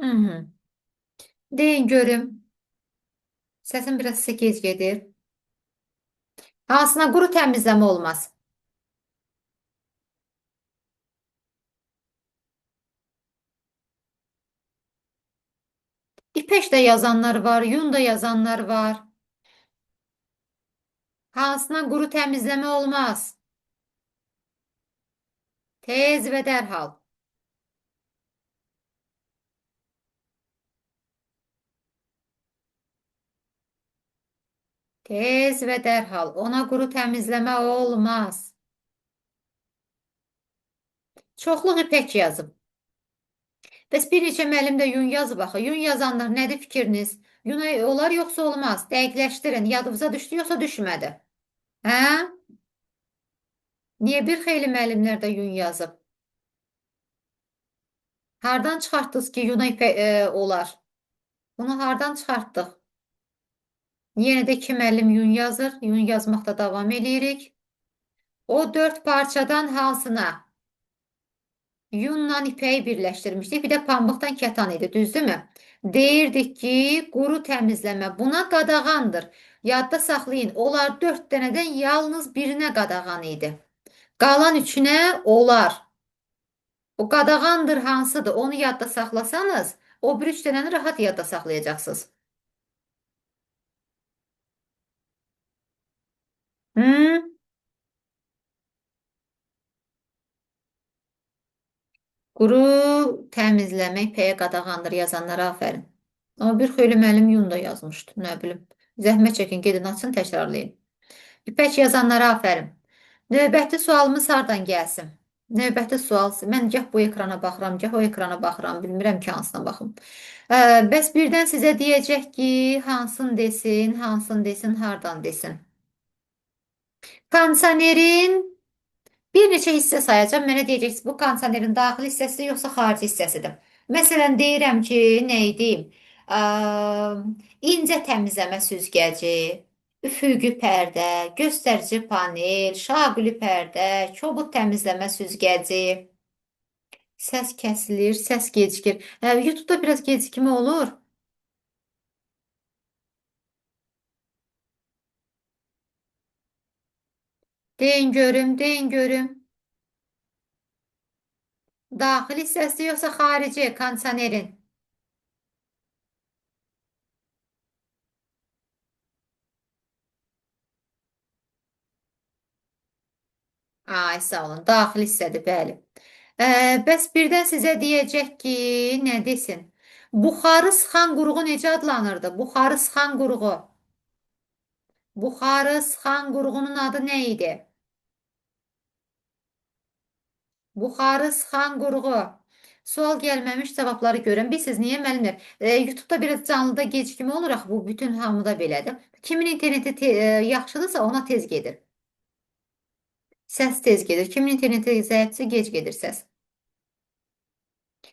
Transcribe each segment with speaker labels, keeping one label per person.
Speaker 1: Hı hı. Deyin görüm. Səsin biraz sizə gec gedir. Hansına quru təmizləmə olmaz. İpeç də yazanlar var, yun da yazanlar var. Hansına quru təmizləmə olmaz. Tez və dərhal. Tez və dərhal. Ona quru təmizləmə olmaz. Çoxluq ipək yazıb. Bəs bir neçə müəllim də yun yazıb axı. Yun yazanlar nədir fikriniz? Yuna olar yoxsa olmaz? Dəqiqləşdirin. Yadınıza düşdü yoxsa düşmədi? Hə? Niyə bir xeyli müəllimlər də yun yazıb? Hardan çıxartdınız ki, yuna ipək olar? Bunu hardan çıxartdıq? Yenə də iki müəllim yun yazır. Yun yazmaqda davam eləyirik. O dörd parçadan hansına? Yunla ipəyi birləşdirmişdik. Bir də pambıqdan kətan idi, düzdürmü? Deyirdik ki, quru təmizləmə buna qadağandır. Yadda saxlayın, onlar dörd dənədən yalnız birinə qadağan idi. Qalan üçünə olar. O qadağandır hansıdır? Onu yadda saxlasanız, o bir üç dənəni rahat yadda saxlayacaqsınız. Hı? Quru təmizləmək pəyə qadağandır yazanlara aferin. Amma bir xeyli müəllim yun da yazmışdı, nə bilim. Zəhmət çəkin, gedin açın, təkrarlayın. İpək yazanlara aferin. Növbəti sualımız hardan gəlsin? Növbəti sual, mən gah bu ekrana baxıram, gah o ekrana baxıram, bilmirəm ki, hansına baxım. Bəs birdən sizə deyəcək ki, hansın desin, hansın desin, hardan desin. Kondisionerin bir neçə hissə sayacağım. Mənə deyəcəksiniz, bu kondisionerin daxili hissəsidir, yoxsa xarici hissəsidir. Məsələn, deyirəm ki, nə idim? İncə təmizləmə süzgəci, üfüqi pərdə, göstərici panel, şaquli pərdə, kobud təmizləmə süzgəci. Səs kəsilir, səs gecikir. YouTube-da biraz gecikmə olur. Deyin görüm, deyin görüm. Daxili hissəsi yoxsa xarici kondisionerin? Ay, sağ olun. Daxil hissədir, bəli. Bəs birdən sizə deyəcək ki, nə desin? Buxarı sıxan qurğu necə adlanırdı? Buxarı sıxan qurğu. Buxarı sıxan qurğunun adı nə idi? Buxarı sıxan qurğu. Sual gəlməmiş cavabları görün. Bilirsiniz niyə müəllimlər? YouTube-da biraz canlıda gecikmə olur axı, bu bütün hamıda belədir. Kimin interneti yaxşıdırsa ona tez gedir. Səs tez gedir. Kimin interneti zəifsə gec gedir səs.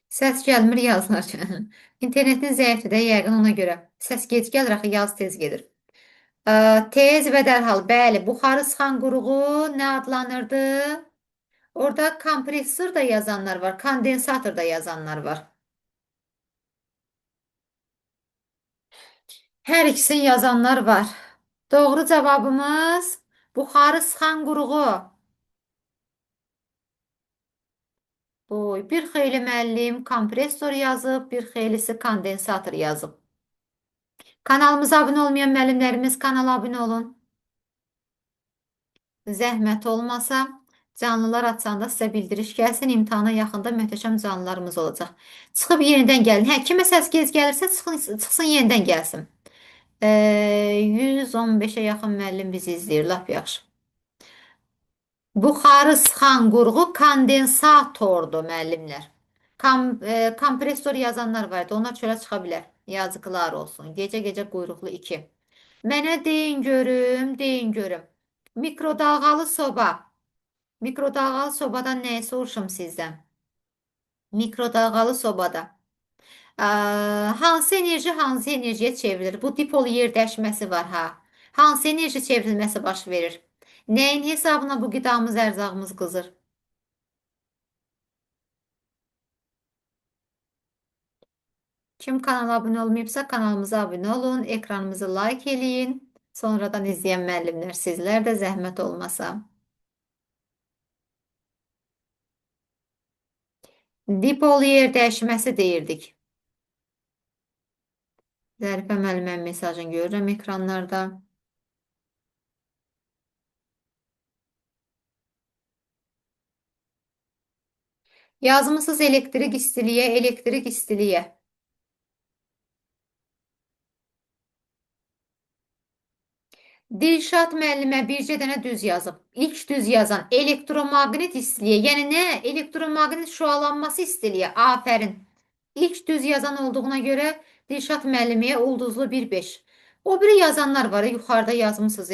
Speaker 1: Səs gəlmir yazılır. İnternetin zəifdir də yəqin ona görə. Səs gec gəlir axı yaz tez gedir. Tez və dərhal. Bəli, buxarı sıxan qurğu nə adlanırdı? Orada kompresor da yazanlar var, kondensator da yazanlar var. Hər ikisini yazanlar var. Doğru cavabımız buxarı sıxan qurğu. Oy, bir xeyli müəllim kompresor yazıb, bir xeylisi kondensator yazıb. Kanalımıza abunə olmayan müəllimlərimiz kanala abunə olun. Zəhmət olmasa, canlılar açanda sizə bildiriş gəlsin. İmtahana yaxında möhtəşəm canlılarımız olacaq. Çıxıb yenidən gəlin. Hə, kimə səs gec gəlirsə çıxsın yenidən gəlsin. 115-ə yaxın müəllim bizi izləyir. Lap yaxşı. Buxarı sıxan qurğu kondensatordur müəllimlər. Kompresor yazanlar var idi. Onlar çölə çıxa bilər. Yazıqlar olsun. Gecə-gecə quyruqlu 2. Mənə deyin görüm, deyin görüm. Mikrodalğalı soba. Mikrodalğalı sobadan nəyi soruşum sizdən? Mikrodalğalı sobada. Hansı enerji hansı enerjiyə çevrilir? Bu dipol yerdəşməsi var ha. Hansı enerji çevrilməsi baş verir? Nəyin hesabına bu qidamız, ərzağımız qızır? Kim kanala abunə olmayıbsa kanalımıza abunə olun, ekranımızı like eləyin. Sonradan izləyən müəllimlər sizlər də zəhmət olmasa. Dipol yer dəyişməsi deyirdik. Zərifə müəllimənin mesajını görürəm ekranlarda. Yazmısınız elektrik istiliyə, elektrik istiliyə. Dilşad müəllimə bircə dənə düz yazıb. İlk düz yazan elektromaqnit istiliyə. Yəni nə? Elektromaqnit şüalanması istiliyə. Afərin. İlk düz yazan olduğuna görə Dilşad müəlliməyə ulduzlu 1-5. O biri yazanlar var, yuxarıda yazmısınız.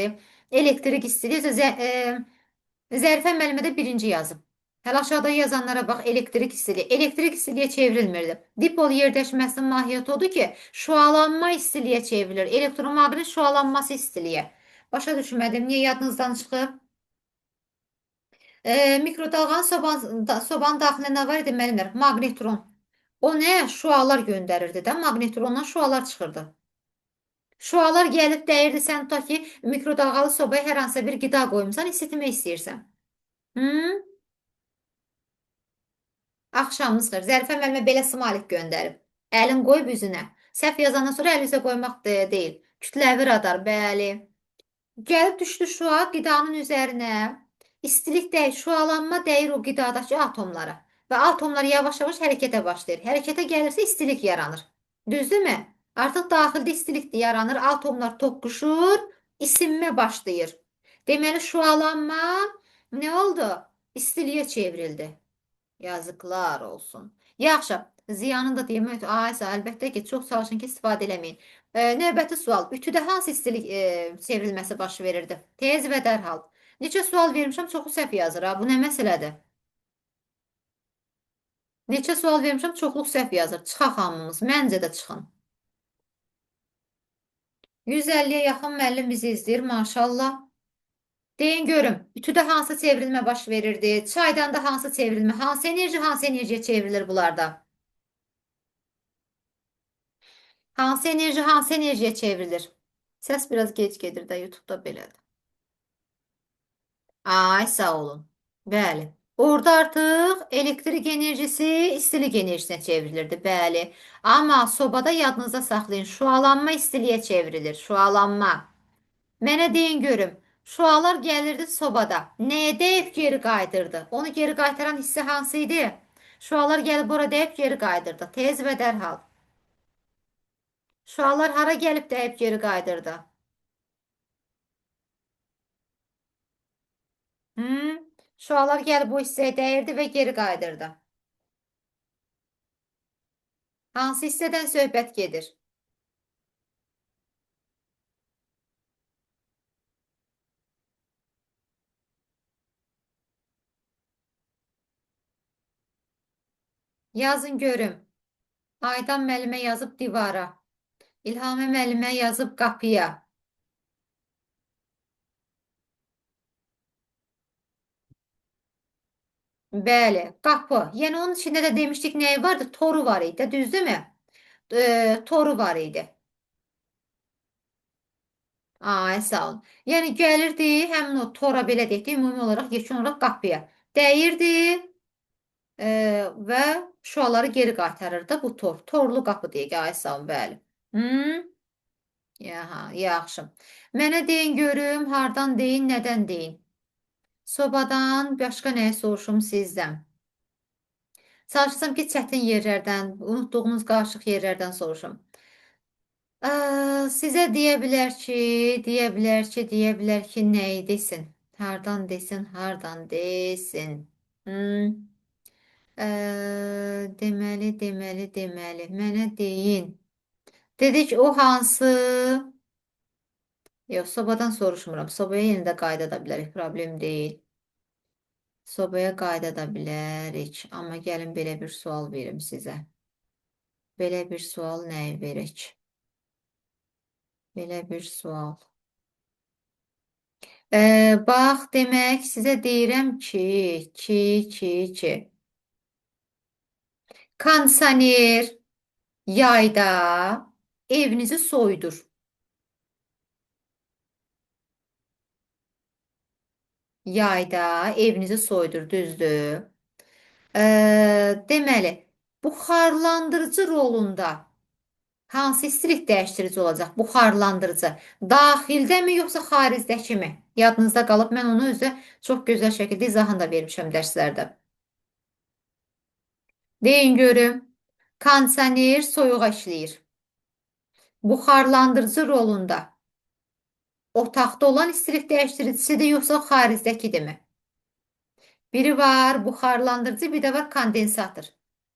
Speaker 1: Elektrik istiliyə. Zərifə müəllimə də birinci yazıb. Hələ aşağıda yazanlara bax, elektrik istiliyə. Elektrik istiliyə çevrilmirdi. Dipol yerləşməsinin mahiyyəti odur ki, şüalanma istiliyə çevrilir. Elektromaqnit şüalanması istiliyə. Başa düşmədim, niyə yadınızdan çıxıb? Mikrodalğanın sobanın daxilində nə var idi müəllimlər? Maqnitron. O nə? Şüalar göndərirdi də, maqnitrondan şüalar çıxırdı. Şüalar gəlib dəyirdi, sən tutaq ki, mikrodalğalı sobaya hər hansısa bir qida qoymusan, isitmək istəyirsən. Hı? Axşamınız xeyir. Zərifə müəllimə belə smaylik göndərib. Əlin qoyub üzünə. Səhv yazandan sonra əl üzə qoymaq deyil. Kütləvi radar, bəli. Gəlib düşdü şüa qidanın üzərinə. İstilik dəyir, şüalanma dəyir o qidadakı atomlara. Və atomlar yavaş-yavaş hərəkətə başlayır. Hərəkətə gəlirsə istilik yaranır. Düzdürmü? Artıq daxildə istilik yaranır, atomlar toqquşur, isinmə başlayır. Deməli, şüalanma nə oldu? İstiliyə çevrildi. Yazıklar olsun. Yaxşı, ziyanını da deyim. Aysa, əlbəttə ki, çox çalışın ki, istifadə eləməyin. Növbəti sual. Ütüdə hansı istilik çevrilməsi baş verirdi? Tez və dərhal. Neçə sual vermişəm, çoxu səhv yazır. Ha. Bu nə məsələdir? Neçə sual vermişəm, çoxluq səhv yazır. Çıxaq hamımız. Məncə də çıxın. 150-yə yaxın müəllim bizi izləyir, maşallah. Deyin görüm, ütüdə hansı çevrilmə baş verirdi? Çaydanda hansı çevrilmə? Hansı enerjiyə çevrilir bunlarda? Hansı enerjiyə çevrilir? Səs biraz gec gedir də YouTube'da belədir. Ay sağ olun. Bəli. Orada artıq elektrik enerjisi istilik enerjisinə çevrilirdi. Bəli. Amma sobada yadınızda saxlayın. Şüalanma istiliyə çevrilir. Şüalanma. Mənə deyin görüm. Şüalar gəlirdi sobada. Nəyə dəyib geri qayıdırdı? Onu geri qaytaran hissə hansı idi? Şüalar gəlib ora dəyib geri qayıdırdı. Tez və dərhal. Şüalar hara gəlib dəyib geri qayıdırdı? Şüalar gəlib bu hissəyə dəyirdi və geri qayıdırdı. Hansı hissədən söhbət gedir? Yazın görüm. Aydan müəllimə yazıb divara. İlhamə müəllimə yazıb qapıya. Bəli, qapı. Yəni onun içində də demişdik nəyi vardı? Toru var idi, düzdürmü? Toru var idi. Ay, sağ olun. Yəni gəlirdi, həmin o tora belə deyək də, ümumi olaraq, yekun olaraq qapıya. Dəyirdi və şüaları geri qaytarırdı bu tor. Torlu qapı deyək, ay sağ olun, bəli. Hı? Yaxşı. Mənə deyin görüm, hardan deyin, nədən deyin? Sobadan başqa nəyə soruşum sizdən? Çalışsam ki, çətin yerlərdən, unutduğunuz qarışıq yerlərdən soruşum. Sizə deyə bilər ki, nəyi desin? Hardan desin, hardan desin? Deməli. Mənə deyin. Dedik, o hansı? Yox, sobadan soruşmuram. Sobaya yenə də qayıda da bilərik, problem deyil. Sobaya qayıda da bilərik. Amma gəlin belə bir sual verim sizə. Belə bir sual nəyi verək? Belə bir sual. Bax, demək sizə deyirəm ki. Kondisioner. Yayda evinizi soydur. Yayda evinizi soydur, düzdür. Deməli, buxarlandırıcı rolunda hansı istilik dəyişdirici olacaq? Buxarlandırıcı. Daxildəmi yoxsa xaricdəkimi? Yadınızda qalıb, mən onu özə çox gözəl şəkildə izahını da vermişəm dərslərdə. Deyin görüm. Kondisioner soyuğa işləyir. Buxarlandırıcı rolunda otaqda olan istilik dəyişdiricisidir yoxsa xaricdəkidirmi? Biri var buxarlandırıcı, bir də var kondensator.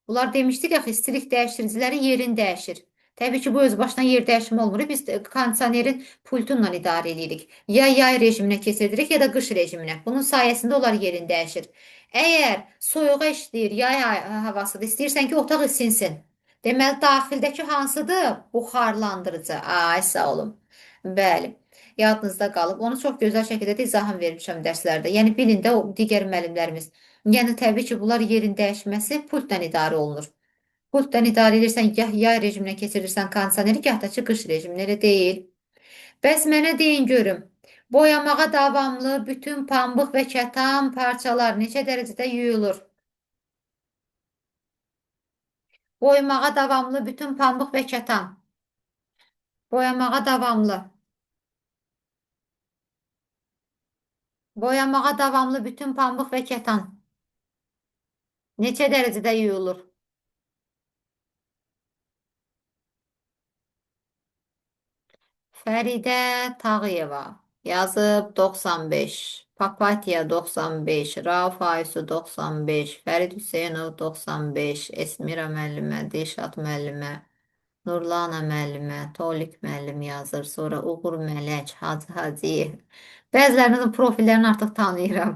Speaker 1: Bunlar demişdik axı istilik dəyişdiriciləri yerin dəyişir. Təbii ki, bu öz başına yer dəyişimi olmur. Biz kondisionerin pultunla idarə edirik. Ya yay rejiminə keçiririk, ya da qış rejiminə. Bunun sayəsində onlar yerin dəyişir. Əgər soyuğa işləyir, yay havasıdır, istəyirsən ki, otaq isinsin. Deməli, daxildəki hansıdır? Buxarlandırıcı. Ay, sağ olun. Bəli. Yadınızda qalıb. Onu çox gözəl şəkildə də izahını vermişəm dərslərdə. Yəni bilin də o digər müəllimlərimiz. Yəni təbii ki, bunlar yerin dəyişməsi pultla idarə olunur. Pultdan idarə edirsən, gah yay rejiminə keçirirsən kondisioneri, gah da ki, qış rejiminə, elə deyil. Bəs mənə deyin görüm. Boyamağa davamlı bütün pambıq və kətan parçalar neçə dərəcədə yuyulur? Boyamağa davamlı bütün pambıq və kətan. Boyamağa davamlı. Boyamağa davamlı bütün pambıq və kətan neçə dərəcədə yuyulur? Fəridə Tağıyeva yazıb 95, Papatya 95, Rauf Aysu 95, Fərid Hüseynov 95, Esmira müəllimə, Dilşad müəllimə, Nurlana müəllimə, Tolik müəllim yazır. Sonra Uğur Mələk, Hacı Hacıyev. Bəzilərinin profillərini artıq tanıyıram.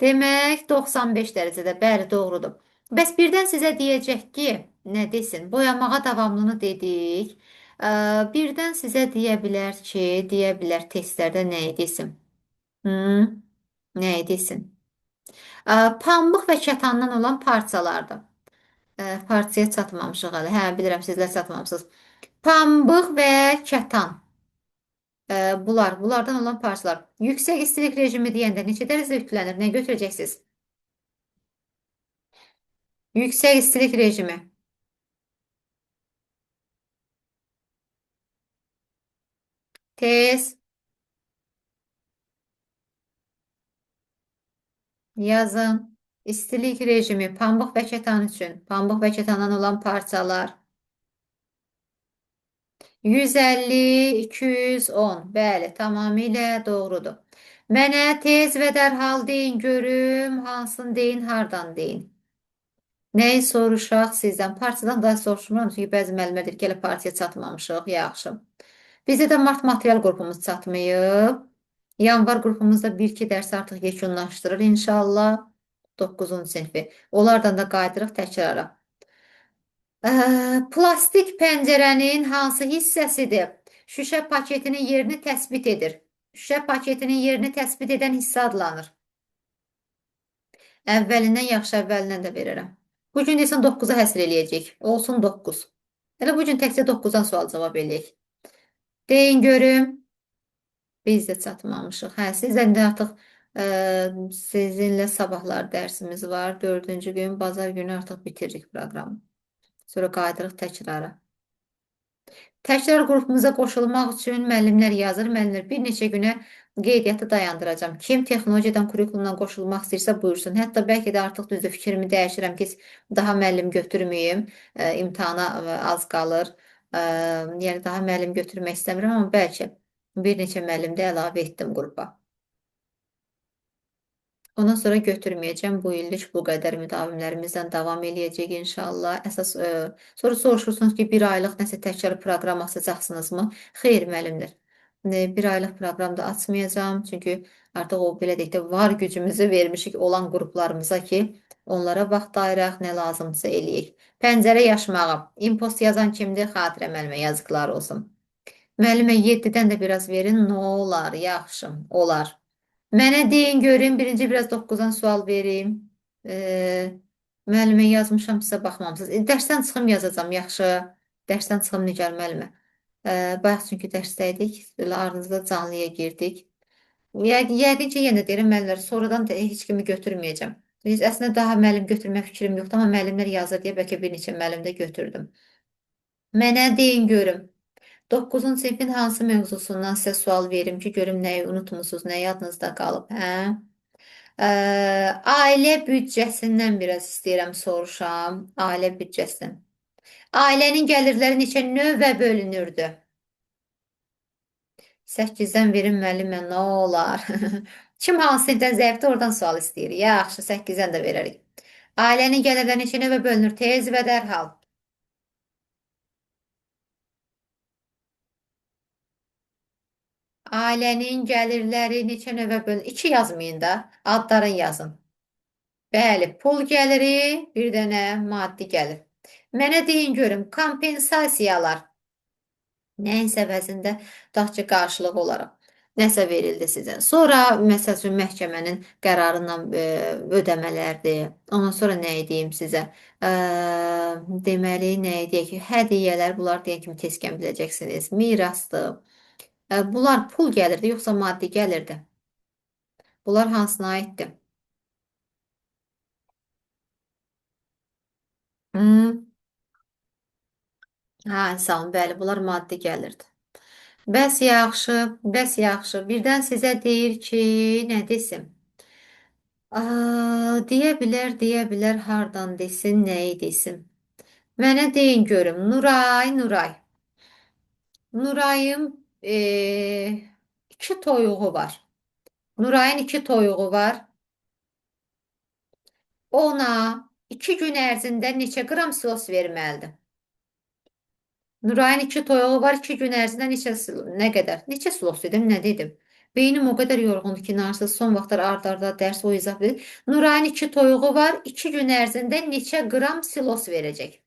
Speaker 1: Demək 95 dərəcədə. Bəli, doğrudur. Bəs birdən sizə deyəcək ki, nə desin? Boyamağa davamlını dedik. Birdən sizə deyə bilər testlərdə nə edesin? Hı? Nə edesin? Pambıq və kətandan olan parçalardır. Parçaya çatmamışıq hələ. Hə, bilirəm sizlər çatmamışsınız. Pambıq və kətan. Bunlardan olan parçalar. Yüksək istilik rejimi deyəndə neçə dərəcə yüklənir? Nə götürəcəksiniz? Yüksək istilik rejimi. Tez yazın. İstilik rejimi pambıq və kətan üçün. Pambıq və kətandan olan parçalar. 150, 210. Bəli, tamamilə doğrudur. Mənə tez və dərhal deyin görüm, hansını deyin, hardan deyin. Nəyi soruşaq sizdən? Partiyadan da soruşmuram, çünki bəzi müəllimlər deyir ki, elə partiyaya çatmamışıq, yaxşı. Bizdə də mart material qrupumuz çatmayıb. Yanvar qrupumuzda 1-2 dərs artıq yekunlaşdırır inşallah. 9-cu sinfi. Onlardan da qayıdırıq təkrara. Plastik pəncərənin hansı hissəsidir? Şüşə paketinin yerini təsbit edir. Şüşə paketinin yerini təsbit edən hissə adlanır. Əvvəlindən yaxşı, əvvəlindən də verirəm. Bu gün desən 9-a həsr eləyəcək. Olsun 9. Elə bu gün təkcə 9-dan sual cavab eləyək. Deyin görüm. Biz də çatmamışıq. Hə, sizdən də artıq sizinlə sabahlar dərsimiz var. 4-cü gün, bazar günü artıq bitiririk proqramı. Sonra qayıdırıq təkrara. Təkrar qrupumuza qoşulmaq üçün müəllimlər yazır. Müəllimlər bir neçə günə qeydiyyatı dayandıracağam. Kim texnologiyadan kurikulumdan qoşulmaq istəyirsə buyursun. Hətta bəlkə də artıq düzdür fikrimi dəyişirəm ki, daha müəllim götürməyim. İmtahana az qalır. Yəni daha müəllim götürmək istəmirəm, amma bəlkə bir neçə müəllim də əlavə etdim qrupa. Ondan sonra götürməyəcəm. Bu illik bu qədər müdavimlərimizdən davam eləyəcək inşallah. Sonra soruşursunuz ki, bir aylıq nəsə təkrar proqram açacaqsınızmı? Xeyr, müəllimlər. Bir aylıq proqram da açmayacağam. Çünki artıq o belə deyək də var gücümüzü vermişik olan qruplarımıza ki, onlara vaxt ayıraq, nə lazımdırsa eləyək. Pəncərə yaşmağı. İmpost yazan kimdir? Xatirə müəllimə yazıqlar olsun. Müəllimə 7-dən də biraz verin. Nə olar? Yaxşı, olar. Mənə deyin görün, birinci biraz 9-dan sual verim. Müəllimə yazmışam, sizə baxmamısınız. Dərsdən çıxım yazacağam, yaxşı. Dərsdən çıxım Nigar müəllimə. Bayaq çünki dərsdəydik. Elə ardınca canlıya girdik. Yəqin ki, yenə deyirəm müəllimlər, sonradan da heç kimi götürməyəcəm. Biz əslində daha müəllim götürmək fikrim yoxdur, amma müəllimlər yazır deyə bəlkə bir neçə müəllim də götürdüm. Mənə deyin görüm. 9-cu sinifin hansı mövzusundan sizə sual verim ki, görüm nəyi unutmusunuz, nə yadınızda qalıb, hə? Ə, ailə büdcəsindən biraz istəyirəm soruşam. Ailə büdcəsindən. Ailənin gəlirləri neçə növə bölünürdü? 8-dən verin müəllimə, nə olar? Kim hansı sinifdən zəifdir, oradan sual istəyir. Yaxşı, 8-dən də verərik. Ailənin gəlirləri neçə növə bölünür? Tez və dərhal. Ailənin gəlirləri neçə növə bölünür? 2 yazmayın da, adların yazın. Bəli, pul gəliri, bir dənə maddi gəlir. Mənə deyin görüm, kompensasiyalar nəyinsə əvəzində tutaq ki, qarşılıq olaraq nəsə verildi sizə. Sonra məsəl üçün məhkəmənin qərarından ödəmələrdir. Ondan sonra nə edeyim sizə? Ə, deməli, nə edək ki, hədiyyələr, bunlar deyən kimi tezkən biləcəksiniz. Mirasdır. Bunlar pul gəlirdi, yoxsa maddi gəlirdi? Bunlar hansına aiddir? Hmm. Hə, sağ olun, bəli, bunlar maddi gəlirdi. Bəs yaxşı, bəs yaxşı. Birdən sizə deyir ki, nə desin? Deyə bilər, hardan desin, nəyi desin. Mənə deyin görüm, Nuray. Nurayın iki toyuğu var. Nurayın iki toyuğu var. Ona 2 gün ərzində neçə qram silos verməlidir? Nurayın iki toyuğu var, 2 gün ərzində nə qədər? Neçə silos dedim, nə dedim? Beynim o qədər yorğundur ki, narsız son vaxtlar ard-arda dərs o izah edir. Nurayın iki toyuğu var, 2 gün ərzində neçə qram silos verəcək?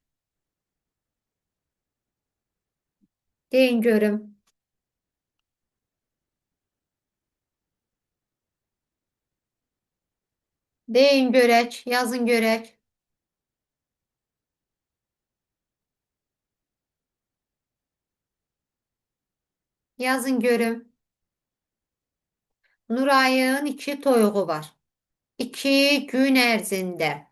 Speaker 1: Deyin görüm. Deyin görək, yazın görək. Yazın görüm. Nurayın iki toyuğu var. 2 gün ərzində.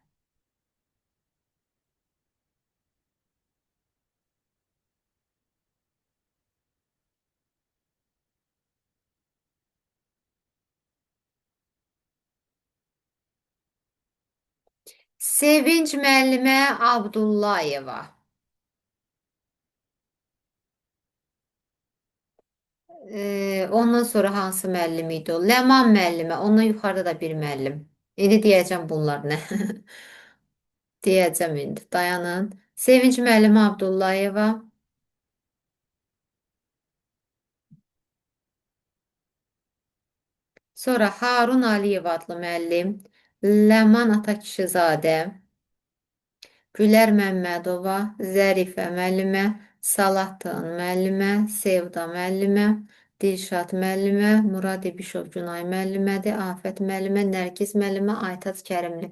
Speaker 1: Sevinç müəllimə Abdullayeva. Ondan sonra hansı müəllim idi o? Ləman müəllimə. Ondan yuxarıda da bir müəllim. İndi deyəcəm bunlar nə? Deyəcəm indi. Dayanın. Sevinç müəllimə Abdullayeva. Sonra Harun Aliyev adlı müəllim. Ləman Atakişizadə. Gülər Məmmədova, Zərifə müəllimə, Salatın müəllimə, Sevda müəllimə, Dilşad müəllimə, Murad İbişov Günay müəllimədir, Afət müəllimə, Nərgiz müəllimə, Aytac Kərimli.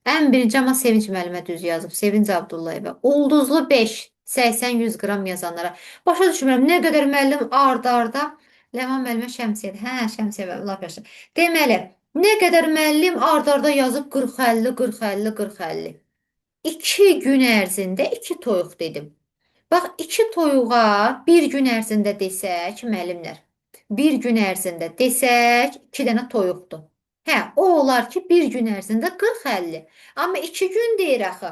Speaker 1: Ən birinci amma Sevinç müəllimə düz yazıb. Sevinç Abdullayeva. Ulduzlu 5, 80-100 qram yazanlara. Başa düşmürəm, nə qədər müəllim arda-arda. Ləman müəllimə Şəmsiyyədir. Hə, Şəmsiyyə müəllim, lap yaxşı. Deməli, nə qədər müəllim arda-arda yazıb 40-50, 40-50, 40-50. 2 gün ərzində 2 toyuq dedim. Bax, 2 toyuğa bir gün ərzində desək, müəllimlər, bir gün ərzində desək, 2 dənə toyuqdur. Hə, o olar ki, bir gün ərzində 40-50. Amma 2 gün deyir axı.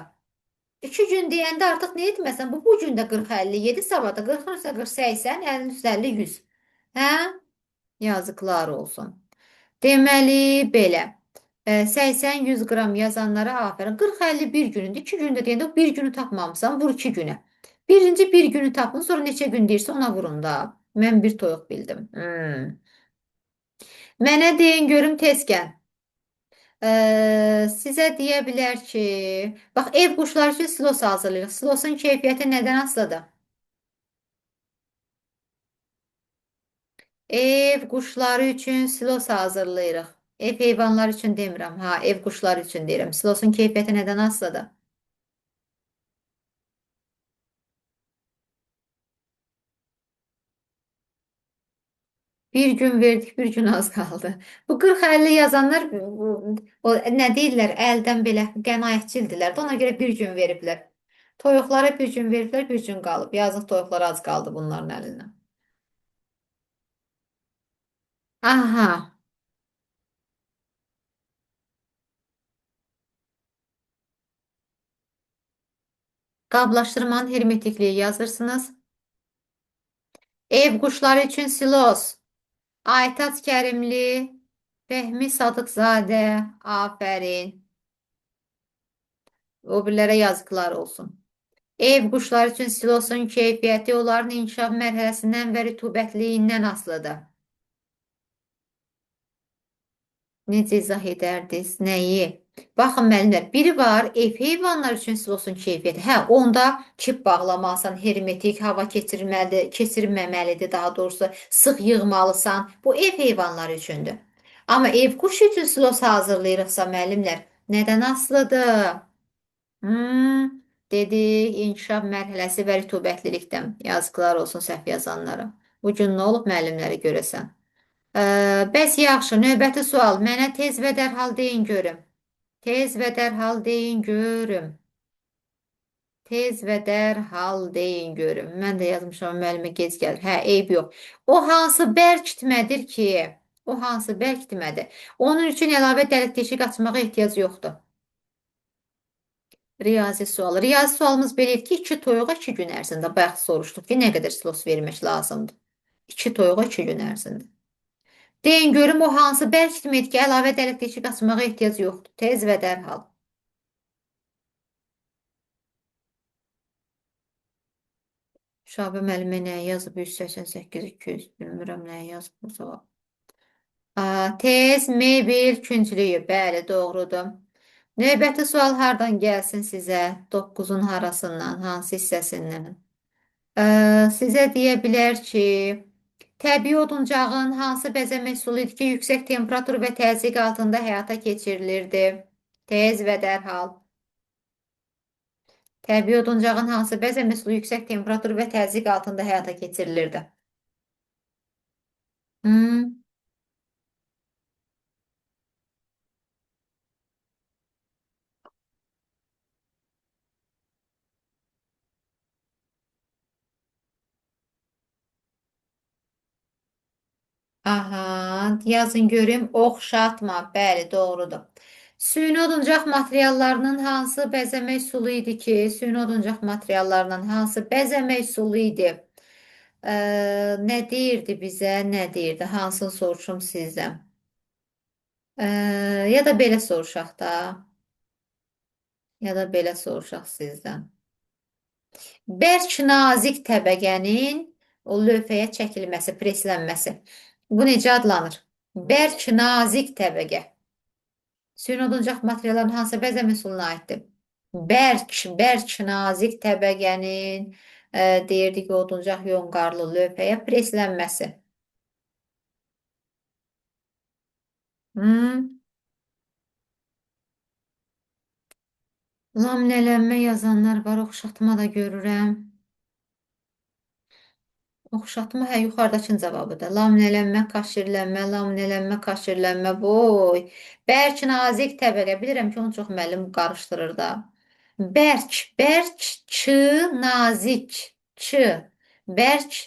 Speaker 1: 2 gün deyəndə artıq nə etməsən, bu gün də 40-50, 7 sabah da 40 üstə 40, 80, 50 üstə 50, 100. Hə? Yazıqlar olsun. Deməli, belə. 80-100 qram yazanlara afərin. 40-50 bir günündür. 2 gündə deyəndə bir günü tapmamısan, vur 2 günə. Birinci bir günü tapın, sonra neçə gün deyirsə ona vurun da. Mən bir toyuq bildim. Mənə deyin görüm tezkən. Sizə deyə bilər ki, bax ev quşları üçün silos hazırlayırıq. Silosun keyfiyyəti nədən asılıdır? Ev quşları üçün silos hazırlayırıq. Ev heyvanları üçün demirəm. Ha, ev quşları üçün deyirəm. Silosun keyfiyyəti nədən asılıdır? Bir gün verdik, bir gün az qaldı. Bu 40-50 yazanlar o, nə deyirlər, əldən belə qənaətçildirlər. Ona görə bir gün veriblər. Toyuqlara bir gün veriblər, bir gün qalıb. Yazıq toyuqlar az qaldı bunların əlindən. Aha, qablaşdırmanın hermetikliyi yazırsınız. Ev quşları üçün silos. Aytat Kərimli, Fehmi Sadıqzadə, afərin. O birlərə yazıqlar olsun. Ev quşları üçün silosun keyfiyyəti onların inkişaf mərhələsindən və rütubətliyindən asılıdır. Necə izah edərdiniz? Nəyi? Baxın müəllimlər, biri var ev heyvanlar üçün silosun keyfiyyəti. Hə, onda kip bağlamalısan, hermetik hava keçirməməlidir daha doğrusu. Sıx yığmalısan. Bu ev heyvanları üçündür. Amma ev quşu üçün silos hazırlayırıqsa müəllimlər, nədən asılıdır? Hmm, dedik, inkişaf mərhələsi və rütubətlilikdən. Yazıqlar olsun səhv yazanlara. Bu gün nə olub müəllimlərə görəsən? Bəs yaxşı, növbəti sual. Mənə tez və dərhal deyin görüm. Tez və dərhal deyin görüm. Tez və dərhal deyin görüm. Mən də yazmışam, müəllimə gec gəlir. Hə, eyb yox. O hansı bərk itmədir ki? O hansı bərk itmədir? Onun üçün əlavə dəlik deşik açmağa ehtiyac yoxdur. Riyazi sual. Riyazi sualımız belə idi ki, 2 toyuğa 2 gün ərzində. Bayaq soruşduq ki, nə qədər silos vermək lazımdır? 2 toyuğa 2 gün ərzində. Deyin görüm o hansı bərk itmədi ki, əlavə dəlik deşik açmağa ehtiyac yoxdur. Tez və dərhal. Şabi müəllimə nəyə yazıb? 188, 200, bilmirəm nəyə yazıb bu cavab. Tez, mebel, künclüyü. Bəli, doğrudur. Növbəti sual hardan gəlsin sizə? 9-un harasından, hansı hissəsindən? Sizə deyə bilər ki, təbii oduncağın hansı bəzəmə üsulu idi ki, yüksək temperatur və təzyiq altında həyata keçirilirdi? Tez və dərhal. Təbii oduncağın hansı bəzəmə üsulu yüksək temperatur və təzyiq altında həyata keçirilirdi? Hmm. Aha, yazın görüm, oxşatma. Bəli, doğrudur. Süni oduncaq materiallarının hansı bəzəmək üsulu idi ki? Süni oduncaq materiallarının hansı bəzəmək üsulu idi? Nə deyirdi bizə? Nə deyirdi? Hansını soruşum sizdən? Ya da belə soruşaq da. Ya da belə soruşaq sizdən. Bərk nazik təbəqənin o lövhəyə çəkilməsi, preslənməsi. Bu necə adlanır? Bərk nazik təbəqə. Süni oduncaq materialların hansı bəzəm üsuluna aiddir? Bərk nazik təbəqənin deyirdik oduncaq yonqarlı lövhəyə preslənməsi. Hmm. Laminələnmə yazanlar var, oxşatma da görürəm. Oxşatma hə yuxarıdakının cavabıdır. Laminələnmə, kaşirlənmə, laminələnmə, kaşirlənmə. Boy. Bərk nazik təbəqə. Bilirəm ki, onu çox müəllim qarışdırır da. Bərk, nazik, çı. Bərk,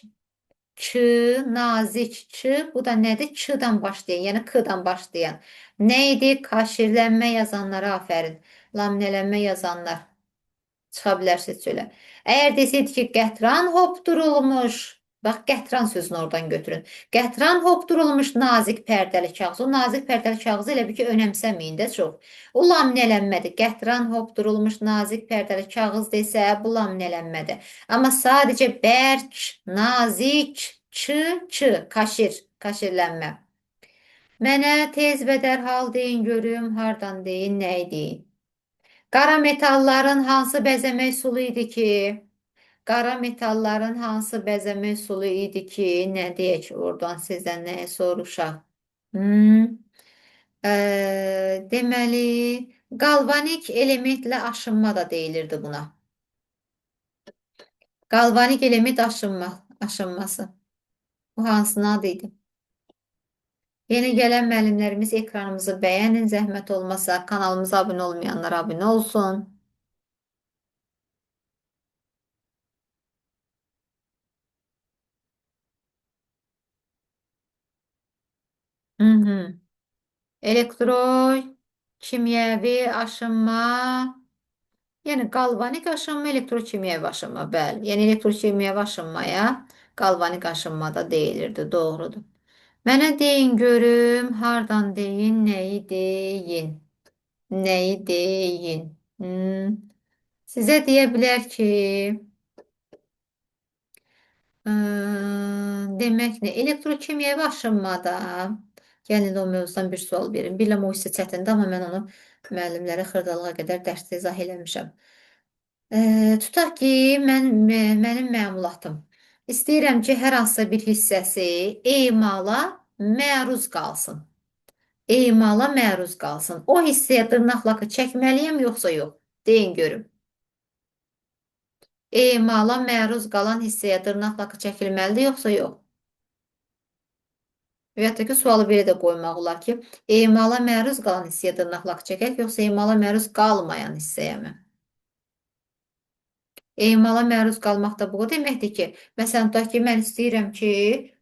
Speaker 1: nazik, çı. Bu da nədir? Çıdan başlayan, yəni kıdan başlayan. Nə idi? Kaşirlənmə yazanlara afərin. Laminələnmə yazanlar. Çıxa bilərsiniz çölə. Əgər desəydi ki, qətran hopdurulmuş, bax, qətran sözünü oradan götürün. Qətran hopdurulmuş nazik pərdəli kağız. O nazik pərdəli kağızı elə bir ki, önəmsəməyin də çox. O laminələnmədir. Qətran hopdurulmuş nazik pərdəli kağız desə, bu laminələnmədir. Amma sadəcə bərk, nazik, kaşirlənmə. Mənə tez və dərhal deyin görüm, hardan deyin, nə deyin. Qara metalların hansı bəzəmə üsulu idi ki? Qara metalların hansı bəzəmə üsulu idi ki? Nə deyək oradan sizdən nəyə soruşaq? Hmm. Deməli, qalvanik elementlə aşınma da deyilirdi buna. Qalvanik element aşınması. Bu hansının adı idi? Yeni gələn müəllimlərimiz ekranımızı bəyənin, zəhmət olmasa kanalımıza abunə olmayanlar abunə olsun. Hı hı. Elektro, kimyəvi aşınma, yəni qalvanik aşınma, elektrokimyəvi aşınma, bəli. Yəni elektrokimyəvi aşınmaya qalvanik aşınma da deyilirdi, doğrudur. Mənə deyin görüm, hardan deyin, nəyi deyin, nəyi deyin. Sizə deyə bilər ki, demək nə? Elektrokimyəvi aşınmada, gəlin o mövzudan bir sual verin. Bilirəm o hissə çətindir, amma mən onu müəllimlərə xırdalığa qədər dərsdə izah eləmişəm. Tutaq ki, mənim məmulatım. İstəyirəm ki, hər hansısa bir hissəsi emala məruz qalsın. Emala məruz qalsın. O hissəyə dırnaqlakı çəkməliyəm, yoxsa yox? Deyin görüm. Emala məruz qalan hissəyə dırnaqlakı çəkilməlidir, yoxsa yox? Və ya da ki, sualı belə də qoymaq olar ki, emala məruz qalan hissəyə dırnaqlaq çəkək, yoxsa emala məruz qalmayan hissəyəmi? Emala məruz qalmaq da bu deməkdir ki, məsələn, tutaq ki, mən istəyirəm ki,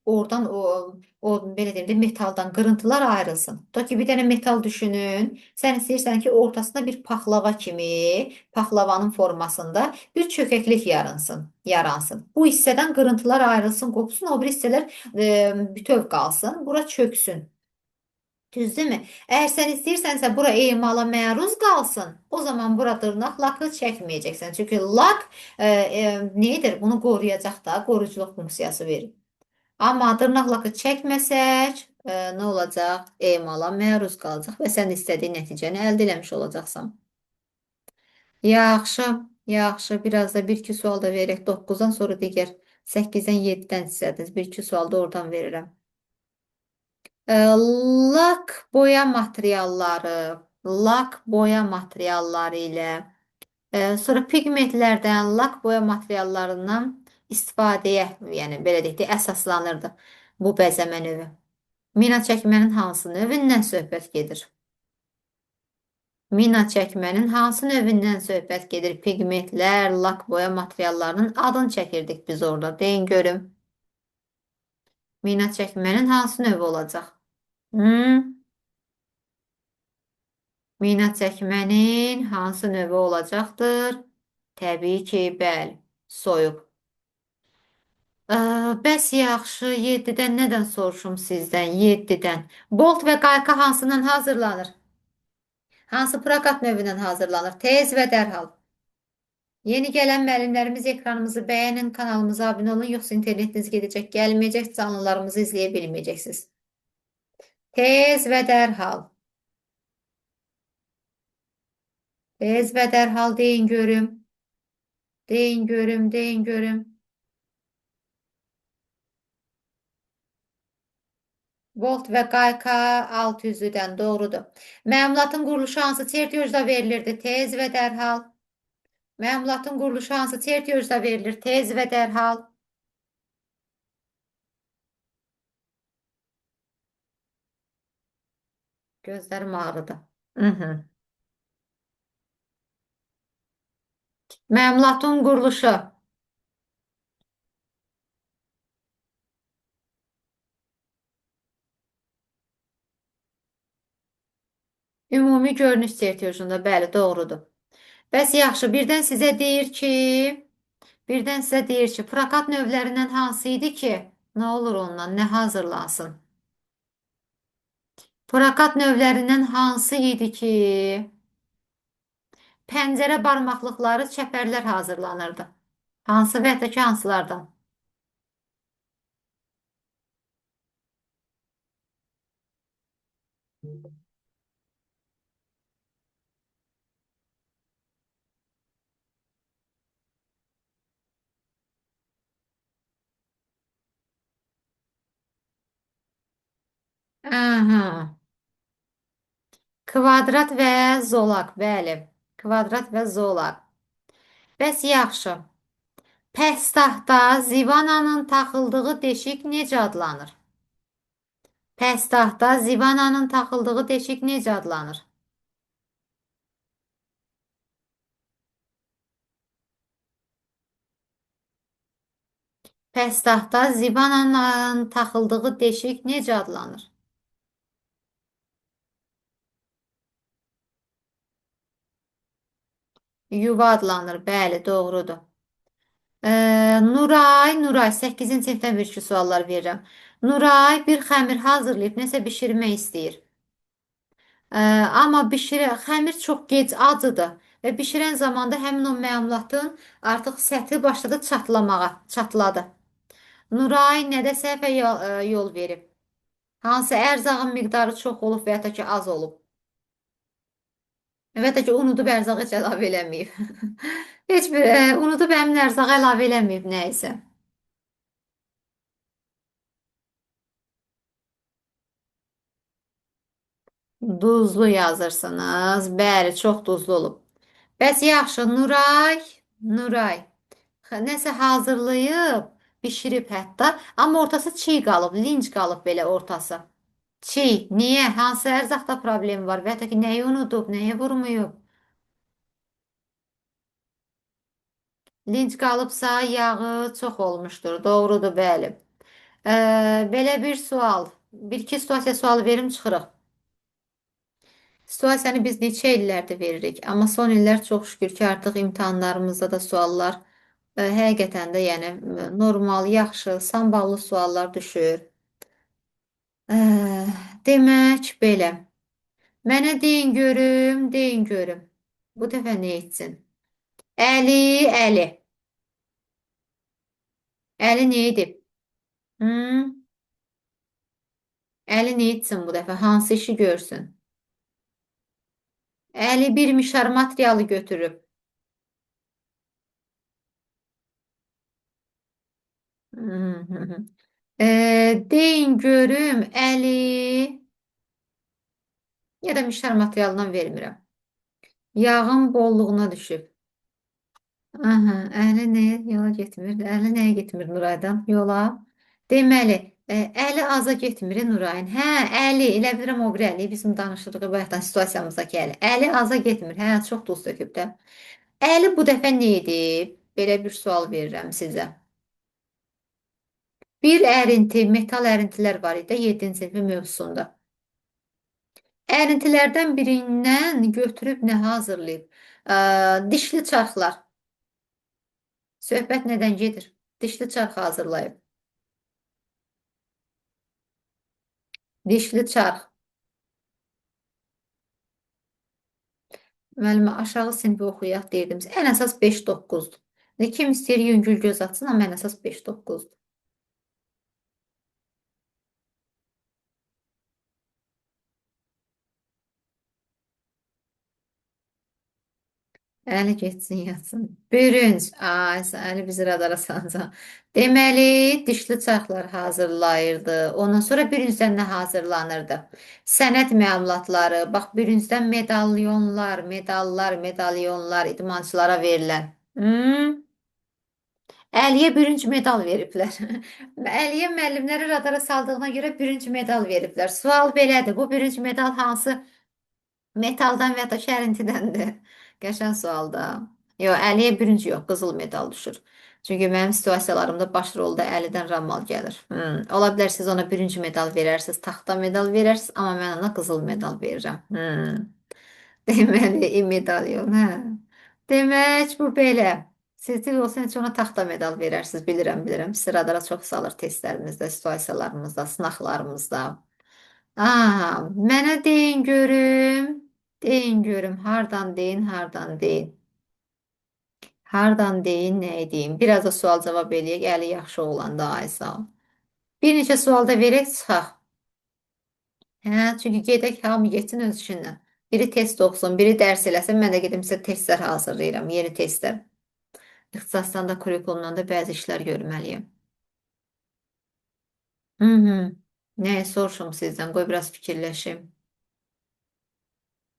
Speaker 1: oradan o belə deyim də metaldan qırıntılar ayrılsın. Tutaq ki, bir dənə metal düşünün. Sən istəyirsən ki, ortasında bir paxlava kimi, paxlavanın formasında bir çökəklik yaransın. Bu hissədən qırıntılar ayrılsın, qopsun, o bir hissələr bütöv qalsın, bura çöksün. Düzdürmü? Əgər sən istəyirsənsə bura emala məruz qalsın, o zaman bura dırnaq lakı çəkməyəcəksən. Çünki lak nedir? Bunu qoruyacaq da, qoruyuculuq funksiyası verir. Amma dırnaq lakı çəkməsək, nə olacaq? Emala məruz qalacaq və sən istədiyin nəticəni əldə etmiş olacaqsan. Yaxşı, yaxşı. Biraz da bir-iki sual da verək. 9-dan sonra digər 8-dən 7-dən istədiniz. Bir-iki sual da oradan verirəm. Lak boya materialları, lak boya materialları ilə sonra pigmentlərdən, lak boya materiallarından istifadəyə, yəni belə deyək də, əsaslanırdı bu bəzəmə növü. Mina çəkmənin hansı növündən söhbət gedir? Mina çəkmənin hansı növündən söhbət gedir? Pigmentlər, lak boya materiallarının adını çəkirdik biz orada. Deyin görüm. Mina çəkmənin hansı növü olacaq? Hmm? Mina çəkmənin hansı növü olacaqdır? Təbii ki, bəli, soyuq. Bəs yaxşı, 7-dən nədən soruşum sizdən? 7-dən. Bolt və qayqa hansından hazırlanır? Hansı prokat növündən hazırlanır? Tez və dərhal. Yeni gələn müəllimlərimiz ekranımızı bəyənin, kanalımıza abunə olun, yoxsa internetiniz gedəcək, gəlməyəcək, canlılarımızı izləyə bilməyəcəksiniz. Tez və dərhal. Tez və dərhal deyin görüm. Deyin görüm, deyin görüm. Volt və qayka 600-dən doğrudur. Məmulatın quruluşu hansı çertyojda verilirdi? Tez və dərhal. Məmulatın quruluşu hansı çertyojda verilir? Tez və dərhal. Gözlərim ağrıdı. Məmulatın quruluşu. Ümumi görünüş çertyojunda, bəli, doğrudur. Bəs yaxşı, birdən sizə deyir ki, prokat növlərindən hansı idi ki, nə olur ondan, nə hazırlansın? Prokat növlərindən hansı idi ki, pəncərə barmaqlıqları, çəpərlər hazırlanırdı? Hansı və ya da ki, hansılardan? Aha. Kvadrat və zolaq, bəli. Kvadrat və zolaq. Bəs yaxşı. Pəstahda zivananın taxıldığı deşik necə adlanır? Pəstahda zivananın taxıldığı deşik necə adlanır? Pəstahda zivananın taxıldığı deşik necə adlanır? Yuva adlanır. Bəli, doğrudur. Nuray, 8-ci sinifdən bir iki suallar verirəm. Nuray bir xəmir hazırlayıb nəsə bişirmək istəyir. Amma xəmir çox gec acıdı və bişirən zamanda həmin o məmulatın artıq səthi başladı çatlamağa, çatladı. Nuray nədə səhvə yol verib? Hansı ərzağın miqdarı çox olub və ya da ki az olub? Və ya da ki unudub ərzağı heç əlavə eləməyib. Heç bir unudub həmin ərzağı əlavə eləməyib nə isə. Duzlu yazırsınız. Bəli, çox duzlu olub. Bəs yaxşı, Nuray. Nəsə hazırlayıb, bişirib hətta, amma ortası çiy qalıb, linç qalıb belə ortası. Çiy. Niyə? Hansı ərzaqda problem var? Və ya da ki, nəyi unudub, nəyi vurmayıb? Linç qalıbsa, yağı çox olmuşdur. Doğrudur, bəli. Belə bir sual. Bir-iki situasiya sualı verim çıxırıq. Situasiyanı biz neçə illərdir veririk, amma son illər çox şükür ki, artıq imtahanlarımızda da suallar həqiqətən də yəni normal, yaxşı, samballı suallar düşür. Ə, demək belə. Mənə deyin görüm. Bu dəfə nə etsin? Əli, Əli. Əli nə edib? Hı? Əli nə etsin bu dəfə? Hansı işi görsün? Əli bir mişar materialı götürüb. Hı hı hı. Deyin görüm, Əli. Ya da mişar materialından vermirəm. Yağın bolluğuna düşüb. Aha, əli nəyə yola getmir? Əli nəyə getmir Nuraydan? Yola. Deməli, əli aza getmir Nurayın. Hə, əli, elə bilirəm o bir əli. Bizim danışdığımız bayaqdan situasiyamızdakı əli. Əli aza getmir. Hə, çox duz töküb də. Əli bu dəfə nə edib? Belə bir sual verirəm sizə. Bir ərinti, metal ərintilər var idi 7-ci sinifin mövzusunda. Ərintilərdən birindən götürüb nə hazırlayıb? Dişli çarxlar. Söhbət nədən gedir? Dişli çarx hazırlayıb. Dişli çarx. Müəllimə aşağı sinfi oxuyaq deyirdim. Ən əsas 5-9-dur. Kim istəyir yüngül göz açsın, amma ən əsas 5-9-dur. Əli getsin yatsın. Bürünc. Ay, Əli bizi radara salacaq. Deməli, dişli çarxlar hazırlayırdı. Ondan sonra bürüncdən nə hazırlanırdı? Sənət məlumatları. Bax, bürüncdən medalyonlar idmançılara verilən. Hmm? Əliyə bürünc medal veriblər. Əliyə müəllimləri radara saldığına görə bürünc medal veriblər. Sual belədir. Bu bürünc medal hansı metaldan və ya da şərintidəndir? Qəşəng sualda. Yox, Əliyə bürünc yox, qızıl medal düşür. Çünki mənim situasiyalarımda baş rolda Əlidən Ramal gəlir. Ola bilər siz ona bürünc medal verərsiniz, taxta medal verərsiniz, amma mən ona qızıl medal verirəm. Deməli, medalyon, hə. Demək, bu belə. Siz dil olsa heç ona taxta medal verərsiniz, bilirəm. Sıradara çox salır testlərimizdə, situasiyalarımızda, sınaqlarımızda. Mənə deyin görüm. Deyin görüm, hardan deyin. Hardan deyin, nə edeyim. Biraz da sual cavab eləyək, əli yaxşı olanda, ay sağ ol. Bir neçə sualda verək, çıxaq. Hə, çünki gedək hamı getsin öz işindən. Biri test oxusun, biri dərs eləsin, mən də gedim sizə testlər hazırlayıram, yeni testlər. İxtisasdan da, kurikulumdan da bəzi işlər görməliyəm. Hı -hı. Nəyə soruşum sizdən? Qoy biraz fikirləşim.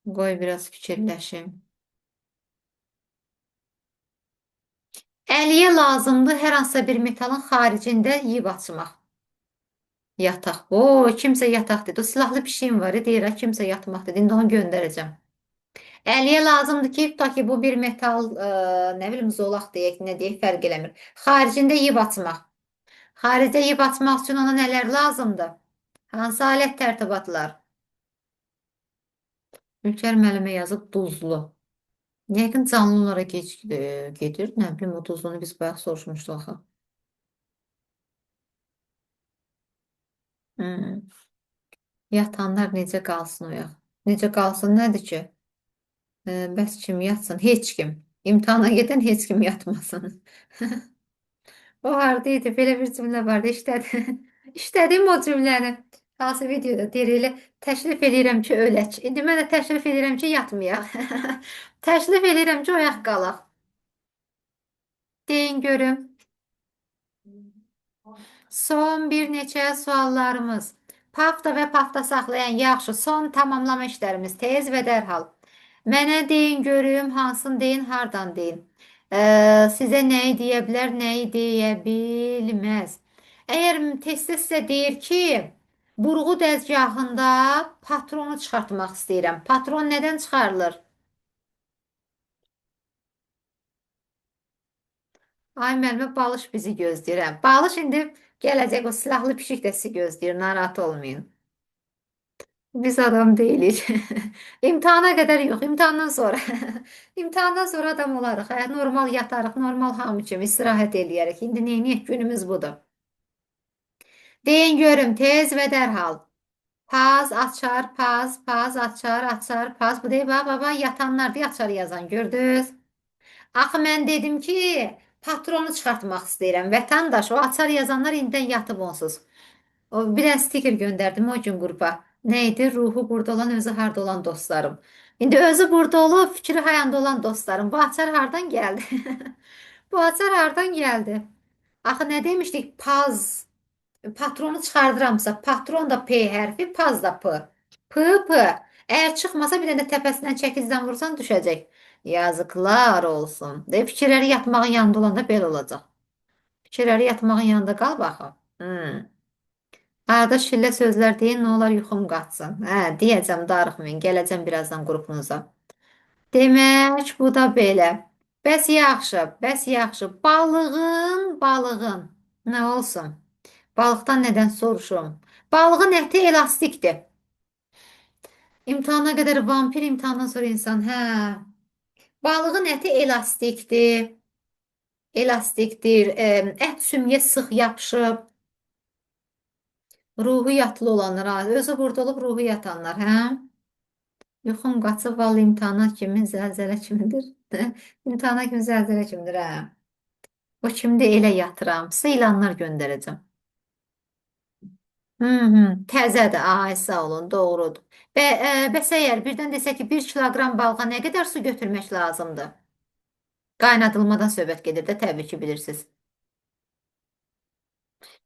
Speaker 1: Qoy biraz fikirləşim. Əliyə lazımdır hər hansısa bir metalın xaricində yeyib açmaq. Yataq. O, kimsə yataq dedi. O silahlı pişiyim var. Deyir, kimsə yatmaq dedi. İndi onu göndərəcəm. Əliyə lazımdır ki, tutaq ki, bu bir metal, nə bilim, zolaq deyək, nə deyək, fərq eləmir. Xaricində yeyib açmaq. Xaricdə yeyib açmaq üçün ona nələr lazımdır? Hansı alət tərtibatlar? Ülker müəllimə yazıb duzlu. Yəqin canlı olaraq gedir. Nə bilim, o duzlunu biz bayaq soruşmuşduq axı. Hmm. Yatanlar necə qalsın oyaq? Necə qalsın nədir ki? Bəs kim yatsın? Heç kim. İmtahana gedən heç kim yatmasın. O hardaydı? Belə bir cümlə vardı. İşlədi. İşlədim o cümləni. Hansı videoda deyir elə təklif edirəm ki, ölək. İndi mən də təklif edirəm ki, yatmayaq. Təklif edirəm ki, oyaq qalaq. Deyin görüm. Son bir neçə suallarımız. Pafta və pafta saxlayan yaxşı. Son tamamlama işlərimiz tez və dərhal. Mənə deyin görüm, hansını deyin, hardan deyin. Sizə nəyi deyə bilər, nəyi deyə bilməz. Əgər testdə sizə deyir ki, burğu dəzgahında patronu çıxartmaq istəyirəm. Patron nədən çıxarılır? Ay müəllimə, balış bizi gözləyir. Hə. Balış indi gələcək, o silahlı pişik də sizi gözləyir. Narahat olmayın. Biz adam deyilik. İmtahana qədər yox, imtahandan sonra. İmtahandan sonra adam olarıq. Hə, normal yatarıq, normal hamı kimi istirahət eləyərək. İndi neyniyək, günümüz budur. Deyin görüm, tez və dərhal. Paz, açar, paz, paz, açar, açar, paz. Bu deyil, baba, yatanlar deyə açar yazan, gördünüz? Axı mən dedim ki, patronu çıxartmaq istəyirəm. Vətəndaş, o açar yazanlar indidən yatıb onsuz. O bir dənə stiker göndərdim o gün qrupa. Nə idi? Ruhu burada olan, özü harda olan dostlarım. İndi özü burada olub, fikri hayanda olan dostlarım. Bu açar hardan gəldi? Bu açar hardan gəldi? Axı nə demişdik? Paz. Patronu çıxardıramsa, patron da P hərfi, paz da P. P, P. Əgər çıxmasa bir dənə təpəsindən çəkizdən vursan düşəcək. Yazıklar olsun. De fikirləri yatmağın yanında olanda belə olacaq. Fikirləri yatmağın yanında qal baxım. Hmm. Arada şillə sözlər deyin, nə olar yuxum qaçsın. Hə, deyəcəm, darıxmayın, gələcəm birazdan qrupunuza. Demək, bu da belə. Bəs yaxşı, bəs yaxşı. Balığın. Nə olsun? Balıqdan nədən soruşum? Balığın əti elastikdir. İmtahana qədər vampir, imtahandan sonra insan. Hə. Balığın əti elastikdir. Elastikdir. Ət sümüyə sıx yapışıb. Ruhu yatlı olanlar, ha. Özü burada olub ruhu yatanlar, hə? Yuxum qaçıb, vallahi imtahana kimi zəlzələ kimidir. İmtahana kimi zəlzələ kimidir, hə? O kimdir elə yatıram. Sizə ilanlar göndərəcəm. Hı hı, təzədir. Ay, sağ olun, doğrudur. Bəs əgər birdən desək ki, 1 kiloqram balığa nə qədər su götürmək lazımdır? Qaynadılmadan söhbət gedir də, təbii ki, bilirsiniz.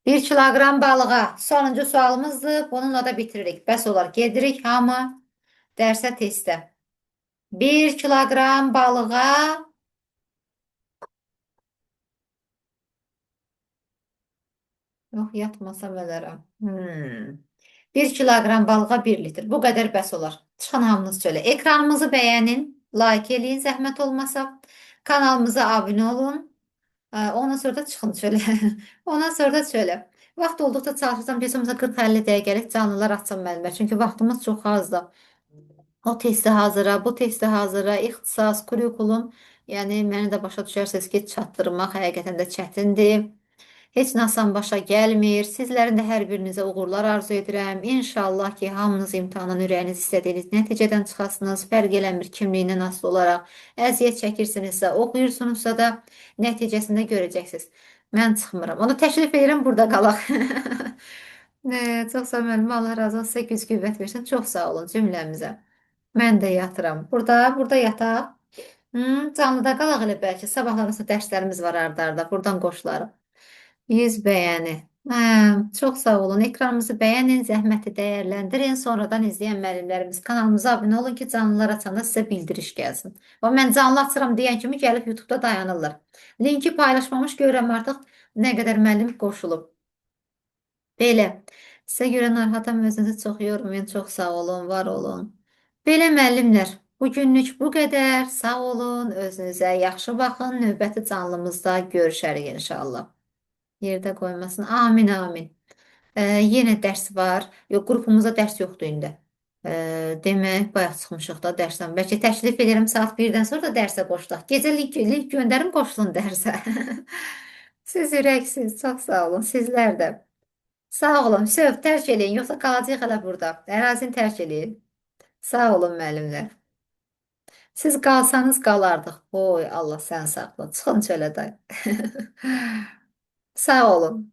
Speaker 1: 1 kiloqram balığa sonuncu sualımızdır. Bununla da bitiririk. Bəs olar, gedirik hamı dərsə testə. 1 kiloqram balığa yox, yatmasam ölərəm. 1 kiloqram balığa 1 litr. Bu qədər bəs olar. Çıxın hamınız çölə. Ekranımızı bəyənin, like eləyin, zəhmət olmasa. Kanalımıza abunə olun. Ondan sonra da çıxın çölə. Ondan sonra da çölə. Vaxt olduqca çalışacağım. Geçən məsələn 40-50 dəqiqəlik canlılar açacağım müəllimə. Çünki vaxtımız çox azdır. O testi hazıra, bu testi hazıra, ixtisas, kurikulum. Yəni məni də başa düşərsiniz ki, çatdırmaq həqiqətən də çətindir. Heç nə asan başa gəlmir. Sizlərin də hər birinizə uğurlar arzu edirəm. İnşallah ki, hamınız imtahandan ürəyiniz istədiyiniz nəticədən çıxasınız. Fərq eləmir kimliyindən asılı olaraq. Əziyyət çəkirsinizsə, oxuyursunuzsa da nəticəsində görəcəksiniz. Mən çıxmıram. Onu təklif edirəm, burada qalaq. Çox sağ olun müəllimə. Allah razı olsun. Sizə güc qüvvət versin. Çox sağ olun cümləmizə. Mən də yatıram. Burada yataq. Canlıda qalaq elə bəlkə. Sabahlarımızda dərslərimiz var arda-arda. Buradan qoşularım. 100 bəyəni. Hə, çox sağ olun. Ekranımızı bəyənin, zəhməti dəyərləndirin. Sonradan izləyən müəllimlərimiz kanalımıza abunə olun ki, canlılar açanda sizə bildiriş gəlsin. Və mən canlı açıram deyən kimi gəlib YouTube'da dayanırlar. Linki paylaşmamış görürəm artıq nə qədər müəllim qoşulub. Belə. Sizə görə narahatam, özünüzü çox yormayın. Çox sağ olun, var olun. Belə müəllimlər, bugünlük bu qədər. Sağ olun, özünüzə yaxşı baxın. Növbəti canlımızda görüşərik inşallah. Yerdə qoymasın. Amin, amin. Yenə dərs var. Yox, qrupumuzda dərs yoxdur indi. Demək, bayaq çıxmışıq da dərsdən. Bəlkə təklif edirəm saat 1-dən sonra da dərsə qoşulaq. Gecə link göndərim, qoşulun dərsə. Siz ürəksiz, çox sağ olun. Sizlər də. Sağ olun. Söv, tərk eləyin, yoxsa qalacaq hələ burada. Ərazini tərk eləyin. Sağ olun müəllimlər. Siz qalsanız qalardıq. Oy, Allah sən saxla. Çıxın çölə day. Sağ olun.